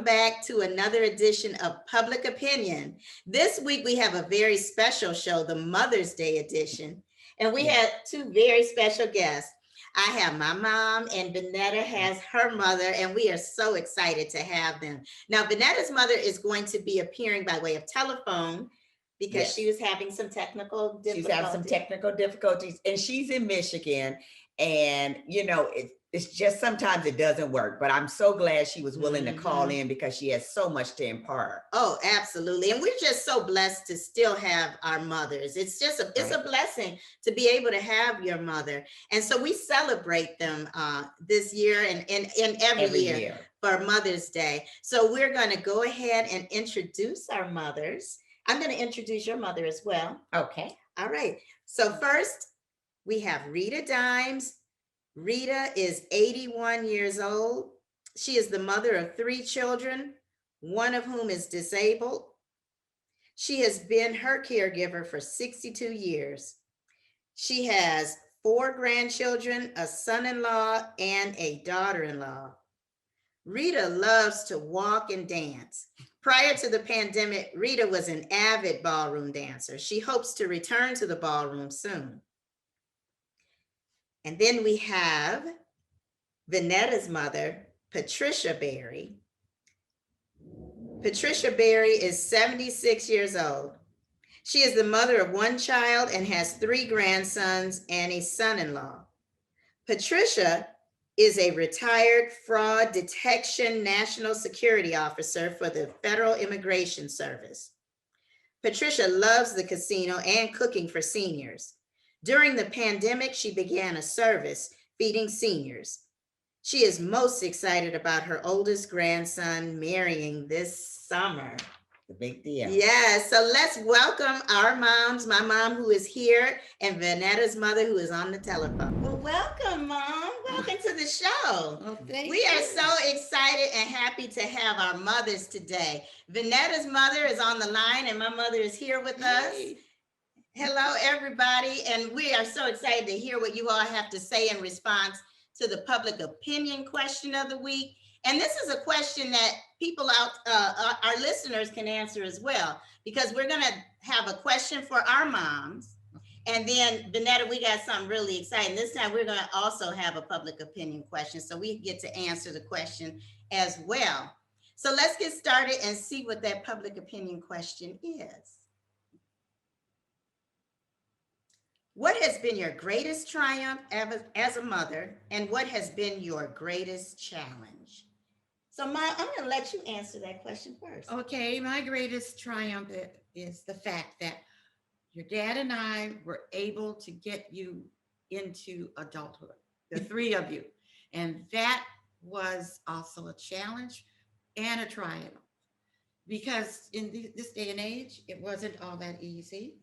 back to another edition of Public Opinion. This week we have a very special show, the Mother's Day edition, and we had two very special guests. I have my mom, and Vanetta has her mother, and we are so excited to have them. Now, Vanetta's mother is going to be appearing by way of telephone because she was having some technical difficulties. She's having some technical difficulties, and she's in Michigan. And, you know, it's just sometimes it doesn't work. But I'm so glad she was willing to call in because she has so much to impart. Oh, absolutely. And we're just so blessed to still have our mothers. It's just it's a blessing to be able to have your mother. And so we celebrate them this year and every year for Mother's Day. So we're going to go ahead and introduce our mothers. I'm going to introduce your mother as well. Okay. All right. So first, we have Rita Dimes. Rita is 81 years old. She is the mother of 3 children, one of whom is disabled. She has been her caregiver for 62 years. She has 4 grandchildren, a son-in-law, and a daughter-in-law. Rita loves to walk and dance. Prior to the pandemic, Rita was an avid ballroom dancer. She hopes to return to the ballroom soon. And then we have Vanetta's mother, Patricia Berry. Patricia Berry is 76 years old. She is the mother of 1 child and has 3 grandsons and a son-in-law. Patricia is a retired fraud detection national security officer for the Federal Immigration Service. Patricia loves the casino and cooking for seniors. During the pandemic, she began a service feeding seniors. She is most excited about her oldest grandson marrying this summer. The big deal. Yes, so let's welcome our moms, my mom who is here and Vanetta's mother who is on the telephone. Well, welcome, Mom. Welcome to the show. Well, we are so excited and happy to have our mothers today. Vanetta's mother is on the line and my mother is here with us. Hello, everybody, and we are so excited to hear what you all have to say in response to the public opinion question of the week. And this is a question that people out, our listeners can answer as well, because we're going to have a question for our moms. And then, Vanetta, we got something really exciting. This time, we're going to also have a public opinion question, so we get to answer the question as well. So let's get started and see what that public opinion question is. What has been your greatest triumph as a mother, and what has been your greatest challenge? So, Mom, I'm going to let you answer that question first. Okay, my greatest triumph is the fact that your dad and I were able to get you into adulthood, the 3 of you. And that was also a challenge and a triumph, because in this day and age, it wasn't all that easy.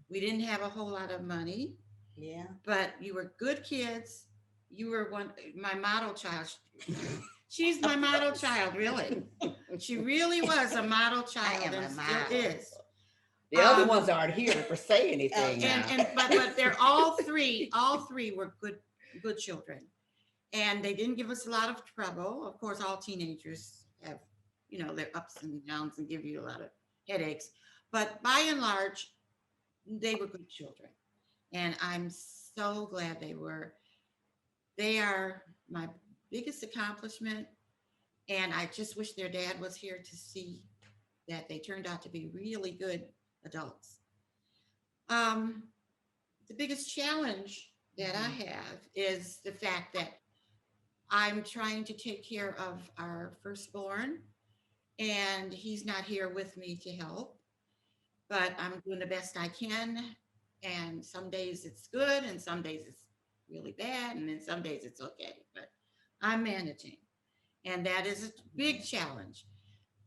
We didn't have a whole lot of money. Yeah. But you were good kids. You were my model child. She's my model child, really. She really was a model child and still is. The other ones aren't here to say anything. But they're all three were good children. And they didn't give us a lot of trouble. Of course, all teenagers have, you know, their ups and downs and give you a lot of headaches. But by and large, they were good children. And I'm so glad they were. They are my biggest accomplishment. And I just wish their dad was here to see that they turned out to be really good adults. The biggest challenge that I have is the fact that I'm trying to take care of our firstborn, and he's not here with me to help, but I'm doing the best I can. And some days it's good, and some days it's really bad, and then some days it's okay, but I'm managing. And that is a big challenge.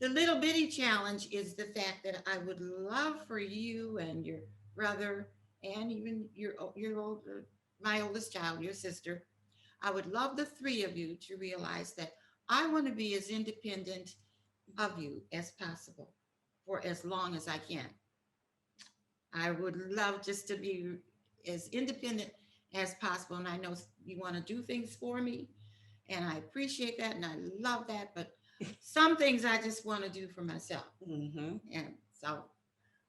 The little bitty challenge is the fact that I would love for you and your brother and even your older, my oldest child, your sister, I would love the 3 of you to realize that I want to be as independent of you as possible for as long as I can. I would love just to be as independent as possible. And I know you want to do things for me, and I appreciate that, and I love that, but some things I just want to do for myself. Mm-hmm. And so,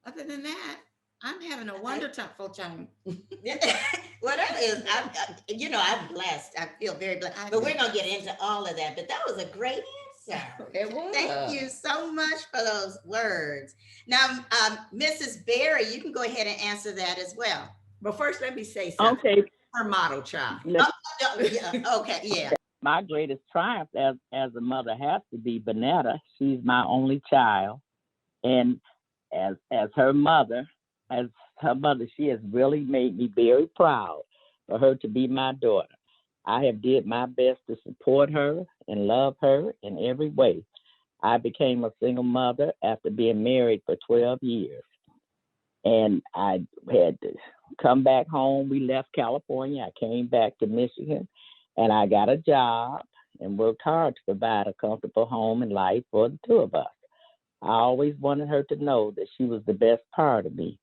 other than that, I'm having a wonderful time. Well, that is, I'm blessed. I feel very blessed. But we're gonna get into all of that. But that was a great answer. It was. Thank you so much for those words. Now, Mrs. Berry, you can go ahead and answer that as well. But first, let me say something. Okay. Her model child. Yeah, okay, yeah. My greatest triumph as a mother has to be Bonetta. She's my only child, and as her mother, she has really made me very proud for her to be my daughter. I have did my best to support her and love her in every way. I became a single mother after being married for 12 years, and I had to come back home. We left California. I came back to Michigan, and I got a job and worked hard to provide a comfortable home and life for the two of us. I always wanted her to know that she was the best part of me.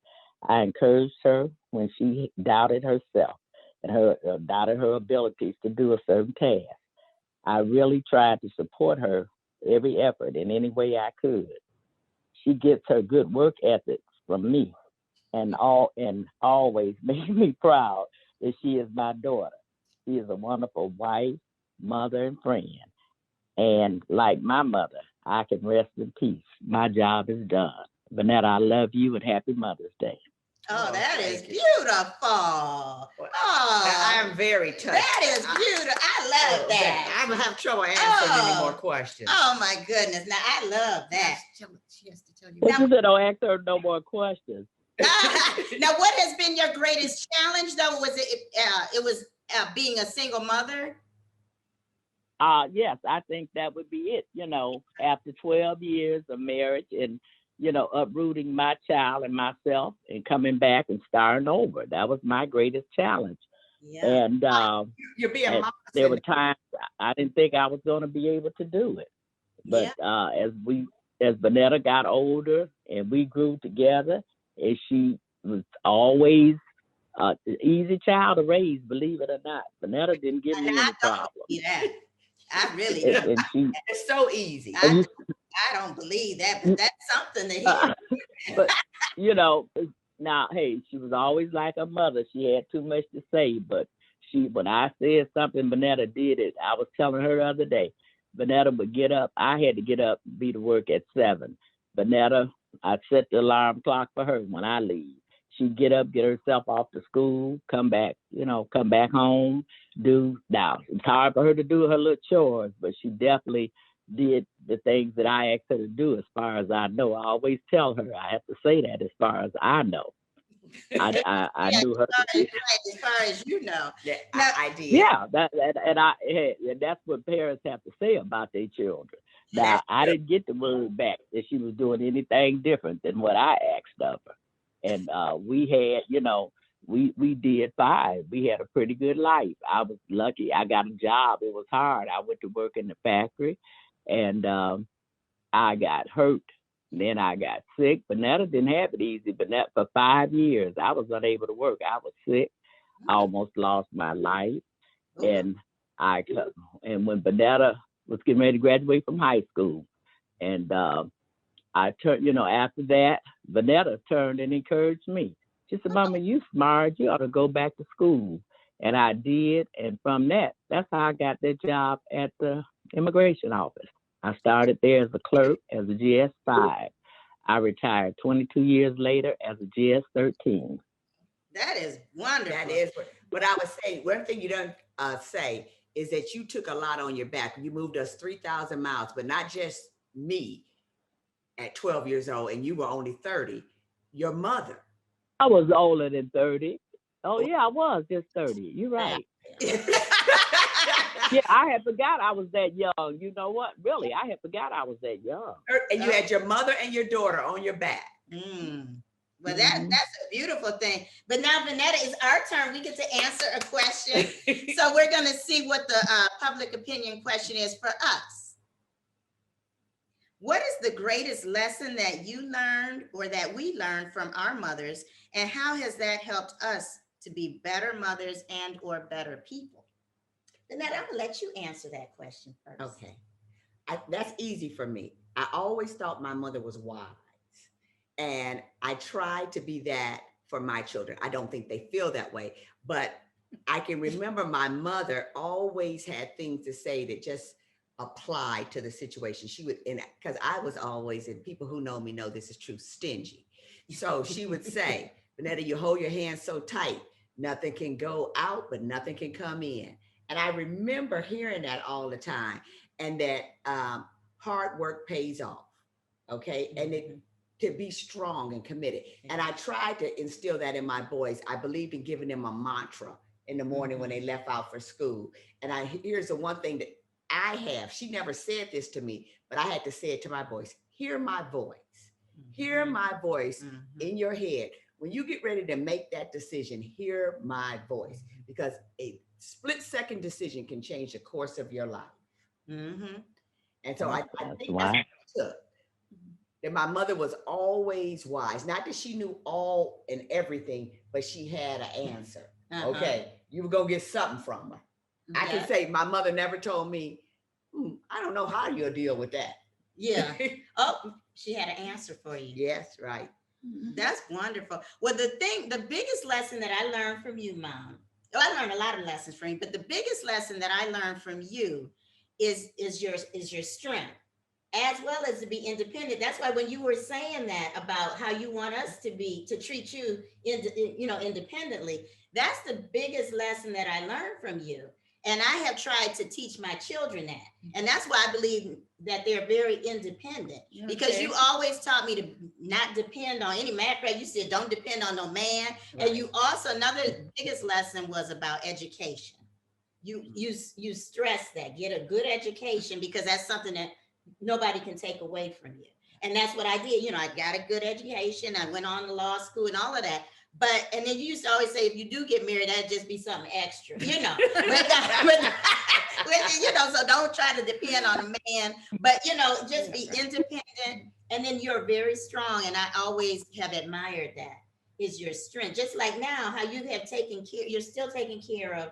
I encouraged her when she doubted herself and doubted her abilities to do a certain task. I really tried to support her every effort in any way I could. She gets her good work ethics from me and always made me proud that she is my daughter. She is a wonderful wife, mother, and friend. And like my mother, I can rest in peace. My job is done. Vanetta, I love you and happy Mother's Day. Oh, that is thank you. beautiful. Oh, I'm very touched. that is beautiful. I love that. I would have trouble answering any more Oh. questions. Oh my goodness. Now I love that. She has to tell you. But you said don't ask her no more questions. Now, what has been your greatest challenge though? Was it was being a single mother? Yes, I think that would be it. After 12 years of marriage and, uprooting my child and myself and coming back and starting over. That was my greatest challenge. Yeah. And You're being and modest. there were times I didn't think I was going to be able to do it. But as Bonetta got older and we grew together, and she was always an easy child to raise, believe it or not. Bonetta didn't give me any problems. That. I really And she, It's so easy. I don't believe that, but that's something to hear. but now, hey, she was always like her mother. She had too much to say, but when I said something, Bonetta did it. I was telling her the other day, Bonetta would get up. I had to get up, be to work at 7. Bonetta, I set the alarm clock for her when I leave. She'd get up, get herself off to school, come back home, now it's hard for her to do her little chores, but she definitely did the things that I asked her to do as far as I know. I always tell her, I have to say that as far as I know. I knew her. As far as you know. Yeah, Now, I did. Yeah, and that's what parents have to say about their children. Now, I didn't get the word back that she was doing anything different than what I asked of her. And we had, we did fine. We had a pretty good life. I was lucky. I got a job. It was hard. I went to work in the factory, and I got hurt. Then I got sick. Bonetta didn't have it easy. Bonetta, for 5 years, I was unable to work. I was sick. I almost lost my life. And when Bonetta was getting ready to graduate from high school, and I turned, after that, Bonetta turned and encouraged me. She said, Mama, you smart. You ought to go back to school. And I did. And from that's how I got that job at the immigration office. I started there as a clerk, as a GS5. I retired 22 years later as a GS13. that is wonderful. That is what I would say. One thing you don't say is that you took a lot on your back. You moved us 3,000 miles, but not just me at 12 years old, and you were only 30. Your mother. I was older than 30. Oh, yeah, I was just 30. You're right. Yeah, I had forgot I was that young. You know what? Really, I had forgot I was that young. And you had your mother and your daughter on your back. Well, that's a beautiful thing. But now, Vanetta, it's our turn. We get to answer a question. So we're going to see what the public opinion question is for us. What is the greatest lesson that you learned or that we learned from our mothers, and how has that helped us to be better mothers and or better people? Vanetta, I'm going to let you answer that question first. Okay. that's easy for me. I always thought my mother was wise. And I try to be that for my children. I don't think they feel that way, but I can remember my mother always had things to say that just applied to the situation. She would, and because I was always, and people who know me know this is true, stingy. So she would say, Vanetta, you hold your hands so tight, nothing can go out, but nothing can come in. And I remember hearing that all the time, and that hard work pays off. Okay. And it, to be strong and committed. And I tried to instill that in my boys. I believed in giving them a mantra in the morning when they left out for school. And here's the one thing that I have. She never said this to me, but I had to say it to my boys. Hear my voice. Hear my voice in your head. When you get ready to make that decision, hear my voice, because a split-second decision can change the course of your life. And so I think that's what it took. That my mother was always wise. Not that she knew all and everything, but she had an answer. Okay, you were gonna get something from her. I can say my mother never told me, I don't know how you'll deal with that. Yeah. Oh, she had an answer for you. Yes, right. That's wonderful. Well, the biggest lesson that I learned from you, Mom, well, I learned a lot of lessons from you, but the biggest lesson that I learned from you is your strength, as well as to be independent. That's why when you were saying that about how you want us to treat you independently, that's the biggest lesson that I learned from you. And I have tried to teach my children that. And that's why I believe that they're very independent, because you always taught me to not depend on any man. You said, don't depend on no man. Right. And you also, another biggest lesson was about education. You stress that, get a good education, because that's something that nobody can take away from you. And that's what I did. I got a good education. I went on to law school and all of that. And then you used to always say, if you do get married, that'd just be something extra, but, so don't try to depend on a man, but, just be independent. And then you're very strong. And I always have admired that, is your strength. Just like now, how you have taken care, you're still taking care of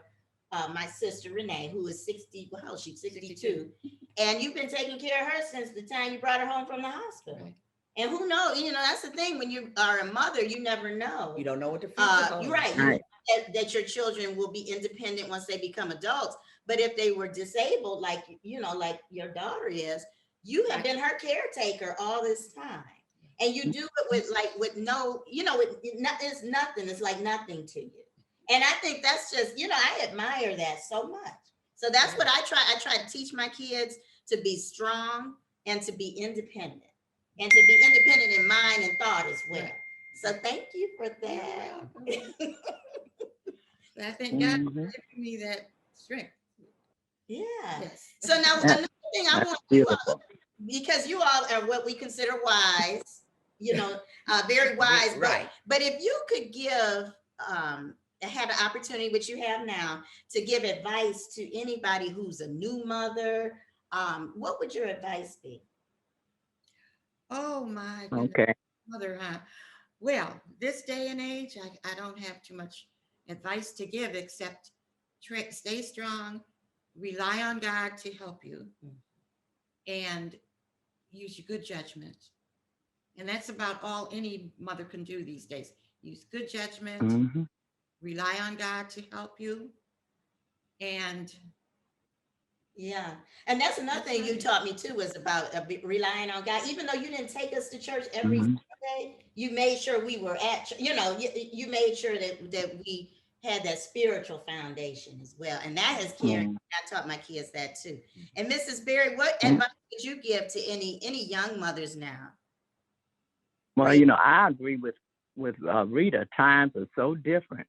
my sister Renee, who is 60, well, how old is she? 62. And you've been taking care of her since the time you brought her home from the hospital. Right. And who knows, that's the thing, when you are a mother, you never know. You don't know what the future holds. You're right. That your children will be independent once they become adults. But if they were disabled, like your daughter is, you have been her caretaker all this time. And you do it with no, it's nothing. It's like nothing to you. And I think that's just, I admire that so much. So that's what I try. I try to teach my kids to be strong and to be independent. And to be independent in mind and thought as well. So thank you for that. I think God gave me that strength. Yeah. Yes. So now another thing I want you all, because you all are what we consider wise, very wise. Right. But if you could give, had an opportunity, which you have now, to give advice to anybody who's a new mother, what would your advice be? Oh my goodness. Okay. Mother, huh? Well, this day and age, I don't have too much advice to give, except stay strong, rely on God to help you, and use your good judgment. And that's about all any mother can do these days. Use good judgment, rely on God to help you, and yeah. And that's another thing you taught me too, was about relying on God. Even though you didn't take us to church every Sunday, you made sure we were at, you made sure that we had that spiritual foundation as well. And that has carried, I taught my kids that too. And Mrs. Berry, what advice would you give to any young mothers now? Well, I agree with Rita. Times are so different,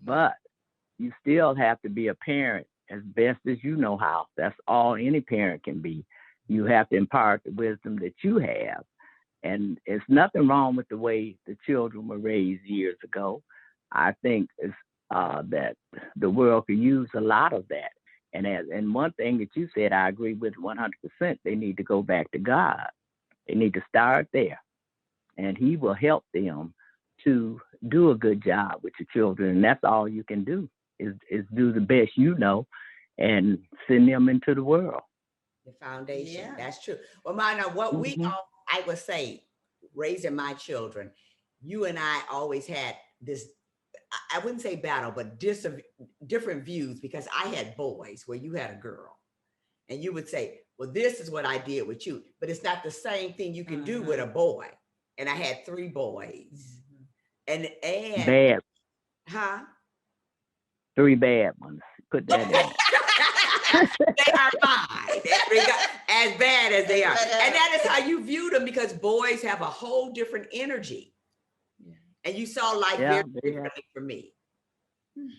but you still have to be a parent as best as you know how. That's all any parent can be. You have to impart the wisdom that you have. And it's nothing wrong with the way the children were raised years ago. I think it's that the world could use a lot of that. And one thing that you said, I agree with 100%. They need to go back to God. They need to start there. And He will help them to do a good job with your children. And that's all you can do is do the best you know and send them into the world. The foundation. Yeah. That's true. Well, Mana, what we Mhm. all, I would say, raising my children, you and I always had this, I wouldn't say battle, but different views because I had boys where you had a girl. And you would say, well, this is what I did with you. But it's not the same thing you can do with a boy. And I had 3 boys. And Bad. huh? 3 bad ones. Put that in. They are mine. As bad as they are. And that is how you view them because boys have a whole different energy. And you saw life Yeah, very they differently from me.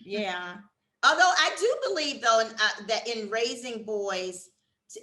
Yeah. Although I do believe though that in raising boys,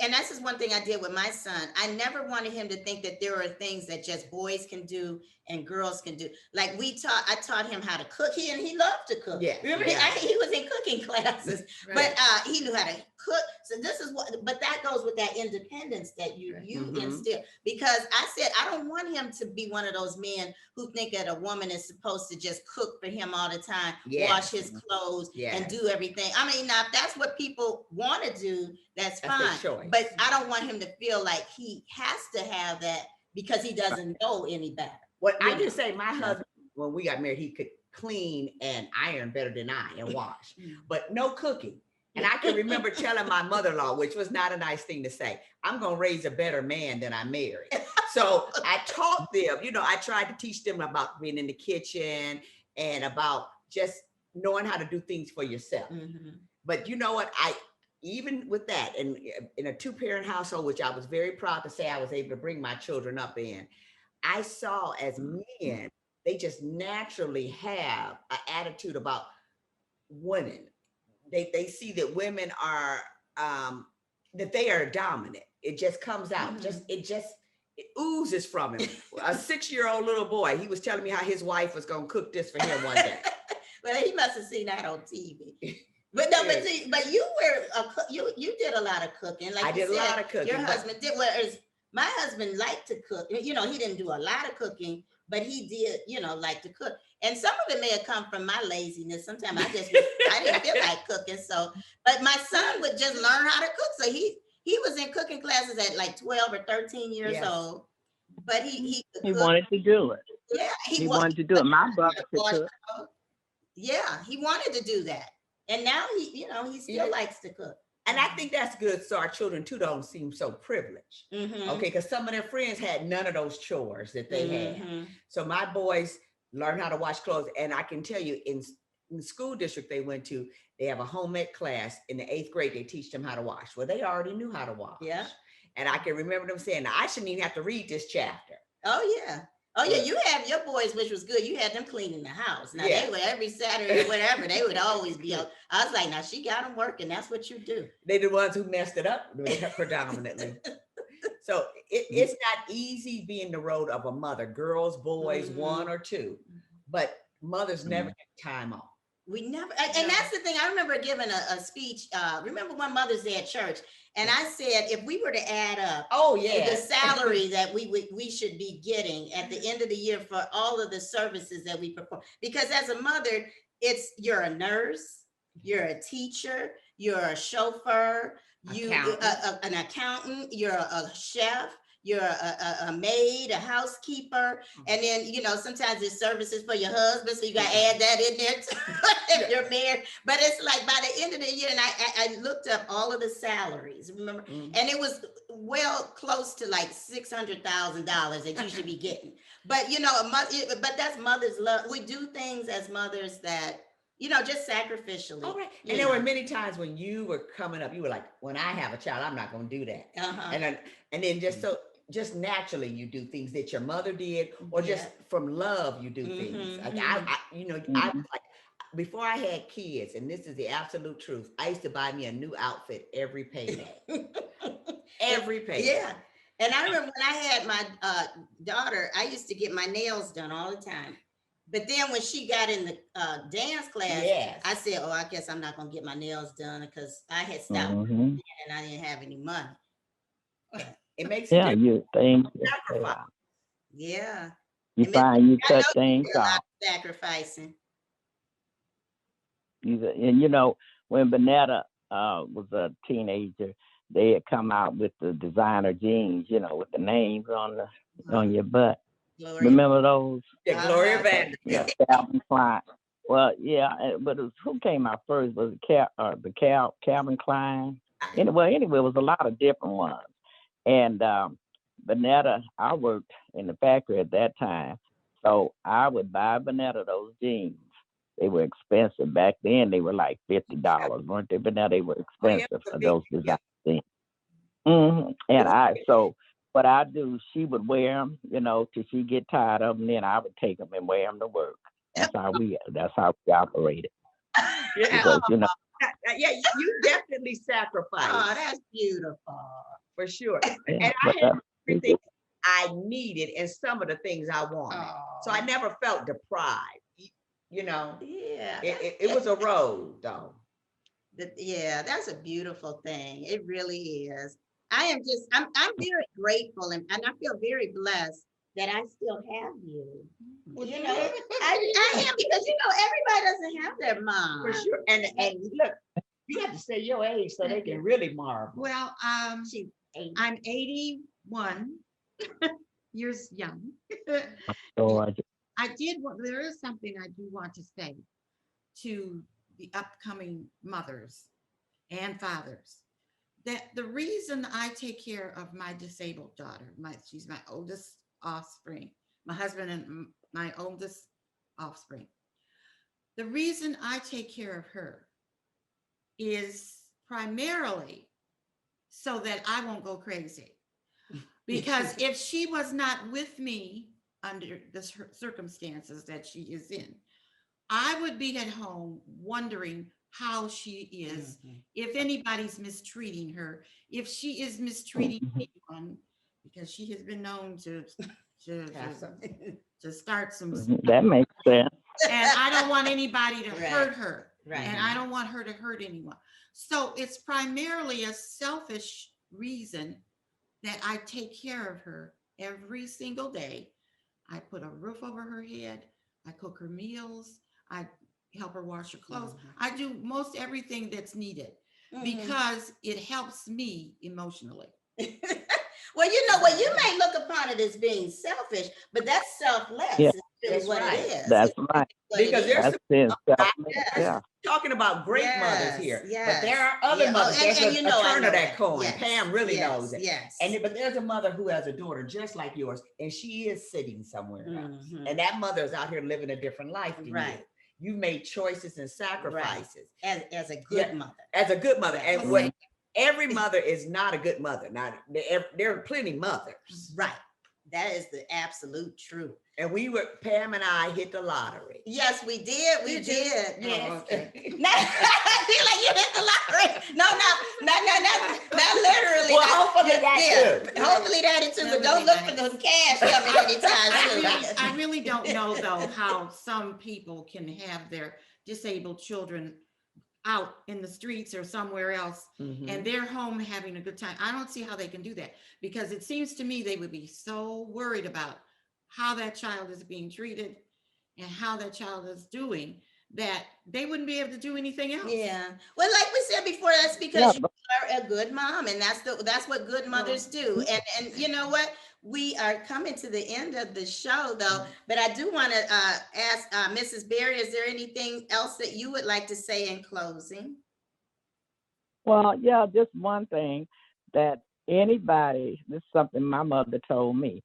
and that's just one thing I did with my son. I never wanted him to think that there are things that just boys can do and girls can do. Like I taught him how to cook. He loved to cook. Yes, Remember, yeah. he was in cooking classes, Right. but he knew how to cook. So this is but that goes with that independence that you Mhm. instill. Because I said I don't want him to be one of those men who think that a woman is supposed to just cook for him all the time, Yes. wash his clothes, Yes. and do everything. I mean, now if that's what people want to do, that's their fine. choice. But I don't want him to feel like he has to have that because he doesn't know any better. Well, I You just say my husband, when we got married, he could clean and iron better than I and wash, but no cooking. And I can remember telling my mother-in-law, which was not a nice thing to say, I'm going to raise a better man than I married. So I taught them, I tried to teach them about being in the kitchen and about just knowing how to do things for yourself. Mhm. But you know what? Even with that, and in a 2-parent household, which I was very proud to say I was able to bring my children up in, I saw as men, they just naturally have an attitude about women. They see that women are that they are dominant. It just comes out. It oozes from him. A 6-year-old little boy, he was telling me how his wife was gonna cook this for him one day. Well, he must have seen that on TV. But no, but see, but you were you did a lot of cooking. Like I you did a said, lot of cooking. your husband did. Whereas my husband liked to cook. He didn't do a lot of cooking, but he did, like to cook. And some of it may have come from my laziness. Sometimes I didn't feel like cooking. So, but my son would just learn how to cook. So he was in cooking classes at like 12 or 13 years Yes. old. But he could He cook. wanted to do it. Yeah, He wanted to do it. My brother could cook. Yeah, he wanted to do that. And now he still likes to cook. And I think that's good. So our children too don't seem so privileged. Mhm. Okay, because some of their friends had none of those chores that they had. Mhm. So my boys learned how to wash clothes. And I can tell you in the school district they went to, they have a home ec class. In the 8th grade, they teach them how to wash. Well, they already knew how to wash. Yeah. And I can remember them saying, I shouldn't even have to read this chapter. Oh yeah. Oh yeah, you have your boys, which was good. You had them cleaning the house. Now Yeah. they were every Saturday or whatever. They would always be out. I was like, now she got them working. That's what you do. They're the ones who messed it up predominantly. So it's not easy being the road of a mother. Girls, boys, Mhm. 1 or 2, but mothers never get time off. We never, and that's the thing. I remember giving a speech. Remember one Mother's Day at church, and I said if we were to add up, the salary that we should be getting at the end of the year for all of the services that we perform, because as a mother, you're a nurse, you're a teacher, you're a chauffeur, an accountant, you're a chef. You're a maid, a housekeeper, and then sometimes there's services for your husband, so you got to add that in there too, if you're married. But it's like by the end of the year, and I looked up all of the salaries, remember, and it was well close to like $600,000 that you should be getting. But but that's mother's love. We do things as mothers that just sacrificially. All right. And there were many times when you were coming up, you were like, when I have a child, I'm not going to do that. And then just naturally you do things that your mother did, or just from love you do things. Like I like, before I had kids, and this is the absolute truth, I used to buy me a new outfit every payday. Every payday. Yeah. And I remember when I had my daughter, I used to get my nails done all the time. But then when she got in the dance class, I said, I guess I'm not going to get my nails done because I had stopped and I didn't have any money. It makes a difference. You think Yeah. you find you cut things off. Sacrificing. And when Bonetta was a teenager, they had come out with the designer jeans, with the names on your butt. Gloria. Remember those? Yeah, Gloria Uh-huh. Vanderbilt. Yeah, Calvin Klein. Well, yeah, but who came out first? Was it Calvin Klein? Anyway, it was a lot of different ones. And Vanetta, I worked in the factory at that time, so I would buy Vanetta those jeans. They were expensive back then. They were like $50, weren't they? But now they were expensive for those design jeans. And so what I do, she would wear them, till she get tired of them. Then I would take them and wear them to work. That's how we operated. Yeah, Because yeah, you definitely sacrificed. Oh, that's beautiful. For sure. yeah, And I but, had everything I needed and some of the things I wanted. Oh. So I never felt deprived. Yeah. It was a road though. Yeah, that's a beautiful thing. It really is. I'm very grateful and I feel very blessed that I still have you. Well, I am, because everybody doesn't have their mom. For sure. And look, you have to say your age so they can really marvel. Well, She's 80. I'm 81 years young. so There is something I do want to say to the upcoming mothers and fathers, that the reason I take care of my disabled daughter, she's my oldest offspring, my husband and my oldest offspring. The reason I take care of her is primarily so that I won't go crazy. Because if she was not with me under the circumstances that she is in, I would be at home wondering how she is, if anybody's mistreating her, if she is mistreating anyone, because she has been known to start some stuff. that makes sense. And I don't want anybody to Right. hurt her. Right. And I don't want her to hurt anyone. So it's primarily a selfish reason that I take care of her every single day. I put a roof over her head. I cook her meals. I help her wash her clothes. I do most everything that's needed because it helps me emotionally. Well, you may look upon it as being selfish, but that's selfless. Yeah. Is really That's what right. it is. That's It's right. what it Because is. there's Yeah. talking about great mothers Yes, here, yes. but there are other Yeah, mothers. and- There's and a you know I turn know of that that. coin. Yes, Pam really yes, knows it. yes. But there's a mother who has a daughter just like yours, and she is sitting somewhere else. Mhm. And that mother is out here living a different life than Right. you. You made choices and sacrifices As a good mother. as a good mother. And Yes. what every mother is not a good mother. Now there are plenty mothers, Right. That is the absolute truth. and Pam and I hit the lottery. Yes, we did. We Did you? did. Yes. Oh, okay. I feel like you hit the lottery. No, not literally. Well, not- hopefully that too. Hopefully that too, but That don't would look be for nice. those cash coming anytime I soon. really don't know though how some people can have their disabled children out in the streets or somewhere else Mhm. and they're home having a good time. I don't see how they can do that, because it seems to me they would be so worried about how that child is being treated and how that child is doing that they wouldn't be able to do anything else. Yeah. Well, like we said before, that's because you are a good mom, and that's what good mothers do. And you know what? We are coming to the end of the show, though. But I do want to ask Mrs. Berry, is there anything else that you would like to say in closing? Well, yeah, just one thing, that anybody, this is something my mother told me,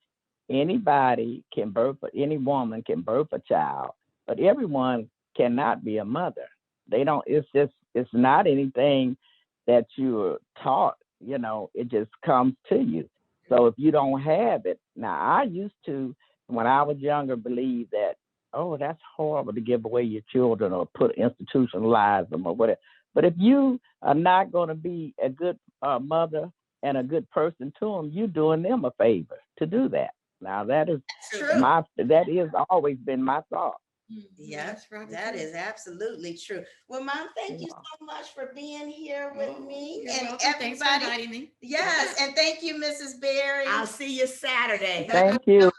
anybody can any woman can birth a child, but everyone cannot be a mother. It's not anything that you're taught, it just comes to you. So if you don't have it, now I used to, when I was younger, believe that, oh, that's horrible to give away your children or institutionalize them or whatever. But if you are not going to be a good mother and a good person to them, you're doing them a favor to do that. Now that is True. that is always been my thought. Yes, that is absolutely true. Well, Mom, thank you so much for being here with me You're and welcome. Thanks for everybody. inviting me. Yes, and thank you, Mrs. Berry. I'll see you Saturday. Thank you.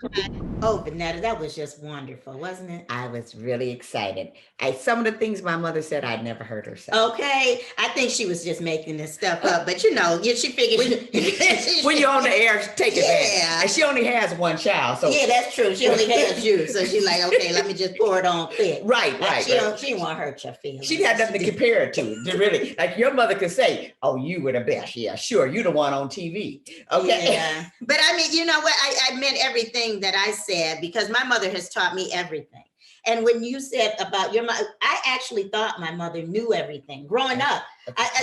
Oh, Vanetta, that was just wonderful, wasn't it? I was really excited. Some of the things my mother said, I'd never heard her say. Okay, I think she was just making this stuff up, but you know, she figured When you're on the air, take advantage. Yeah. And she only has one child, so yeah, that's true. She only has you, so she's like, okay, let me just pour it on thick. right. She didn't want to hurt your feelings. She had nothing to compare it to really. Like your mother could say, "Oh, you were the best." Yeah, sure, you the one on TV. Okay. Yeah, but I mean, you know what? I meant everything that I said because my mother has taught me everything. And when you said about your mother, I actually thought my mother knew everything. Growing up,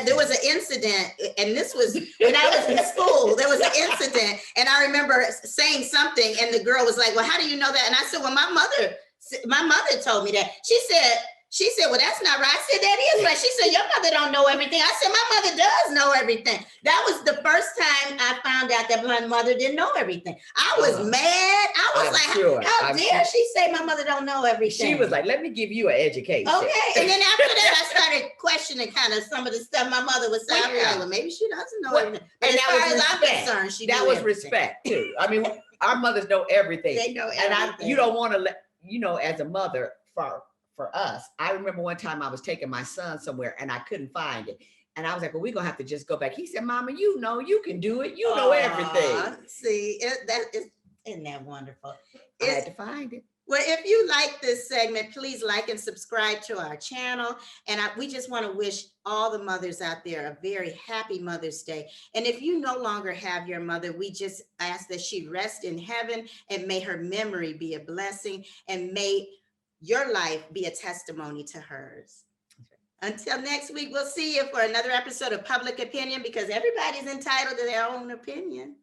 there was an incident, and this was when I was in school. There was an incident, and I remember saying something, and the girl was like, "Well, how do you know that?" And I said, "Well, my mother told me that." She said, "Well, that's not right." I said, "That is right." She said, "Your mother don't know everything." I said, "My mother does know everything." That was the first time I found out that my mother didn't know everything. I was mad. I was like, how dare she say my mother don't know everything? She was like, "Let me give you an education." Okay. And then after that, I started questioning kind of some of the stuff my mother was saying. I was like, well, maybe she doesn't know everything. But as far as I'm concerned, she that knew was everything. respect too. I mean, our mothers know everything. They know everything. And you don't want to let, as a mother, for us, I remember one time I was taking my son somewhere and I couldn't find it. And I was like, well, we're going to have to just go back. He said, "Mama, you know, you can do it. You know everything." See, isn't that wonderful? I had to find it. Well, if you like this segment, please like and subscribe to our channel. And we just want to wish all the mothers out there a very happy Mother's Day. And if you no longer have your mother, we just ask that she rest in heaven and may her memory be a blessing and may your life be a testimony to hers. Until next week, we'll see you for another episode of Public Opinion because everybody's entitled to their own opinion.